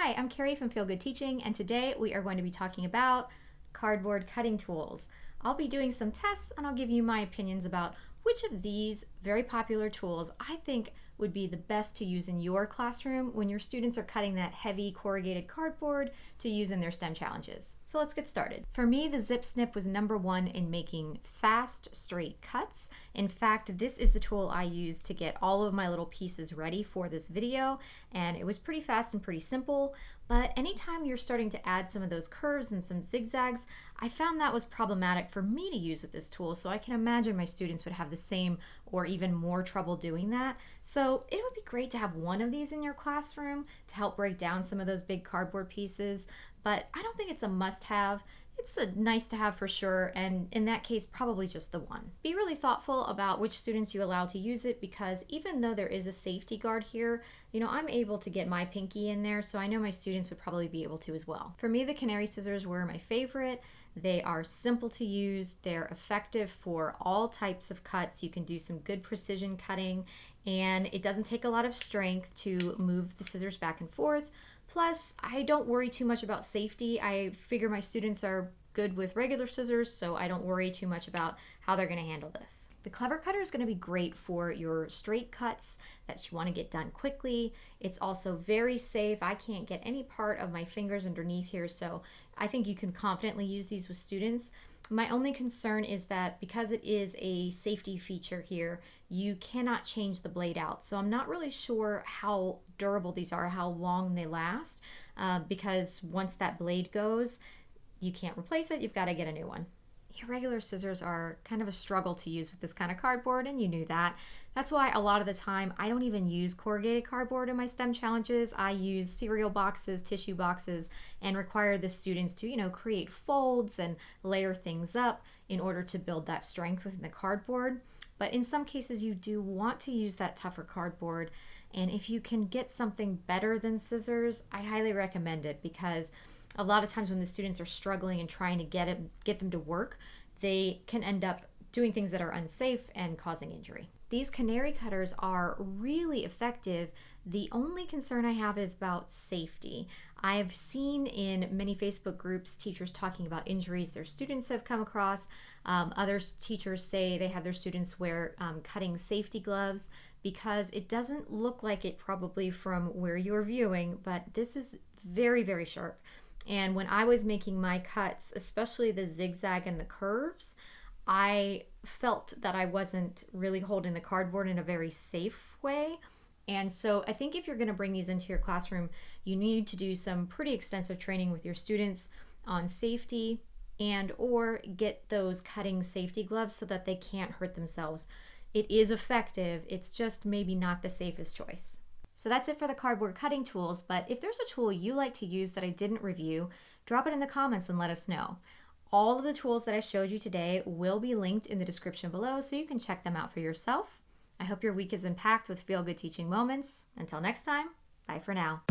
Hi, I'm Carrie from Feel Good Teaching, and today we are going to be talking about cardboard cutting tools. I'll be doing some tests and I'll give you my opinions about which of these very popular tools I think would be the best to use in your classroom when your students are cutting that heavy corrugated cardboard to use in their STEM challenges. So let's get started. For me, the ZipSnip was #1 in making fast, straight cuts. In fact, this is the tool I used to get all of my little pieces ready for this video, and it was pretty fast and pretty simple. But anytime you're starting to add some of those curves and some zigzags, I found that was problematic for me to use with this tool, so I can imagine my students would have the same or even more trouble doing that. So it would be great to have one of these in your classroom to help break down some of those big cardboard pieces, but I don't think it's a must-have. It's a nice to have for sure, and in that case, probably just the one. Be really thoughtful about which students you allow to use it, because even though there is a safety guard here, I'm able to get my pinky in there, so I know my students would probably be able to as well. For me, the Canary Scissors were my favorite. They are simple to use, they're effective for all types of cuts. You can do some good precision cutting, and it doesn't take a lot of strength to move the scissors back and forth. Plus, I don't worry too much about safety. I figure my students are good with regular scissors, so I don't worry too much about how they're going to handle this. The Klever Kutter is going to be great for your straight cuts that you want to get done quickly. It's also very safe. I can't get any part of my fingers underneath here, so I think you can confidently use these with students. My only concern is that because it is a safety feature here, you cannot change the blade out. So I'm not really sure how durable these are, how long they last, because once that blade goes, you can't replace it, you've got to get a new one. Irregular scissors are kind of a struggle to use with this kind of cardboard, and you knew that. That's why a lot of the time I don't even use corrugated cardboard in my STEM challenges. I use cereal boxes, tissue boxes, and require the students to, create folds and layer things up in order to build that strength within the cardboard. But in some cases you do want to use that tougher cardboard, and if you can get something better than scissors, I highly recommend it, because a lot of times when the students are struggling and trying to get them to work, they can end up doing things that are unsafe and causing injury. These Canary Cutters are really effective. The only concern I have is about safety. I've seen in many Facebook groups teachers talking about injuries their students have come across. Other teachers say they have their students wear cutting safety gloves, because it doesn't look like it probably from where you're viewing, but this is very, very sharp. And when I was making my cuts, especially the zigzag and the curves, I felt that I wasn't really holding the cardboard in a very safe way. And so I think if you're going to bring these into your classroom, you need to do some pretty extensive training with your students on safety, and or get those cutting safety gloves so that they can't hurt themselves. It is effective, it's just maybe not the safest choice. So that's it for the cardboard cutting tools, but if there's a tool you like to use that I didn't review, drop it in the comments and let us know. All of the tools that I showed you today will be linked in the description below, so you can check them out for yourself. I hope your week has been packed with feel-good teaching moments. Until next time, bye for now.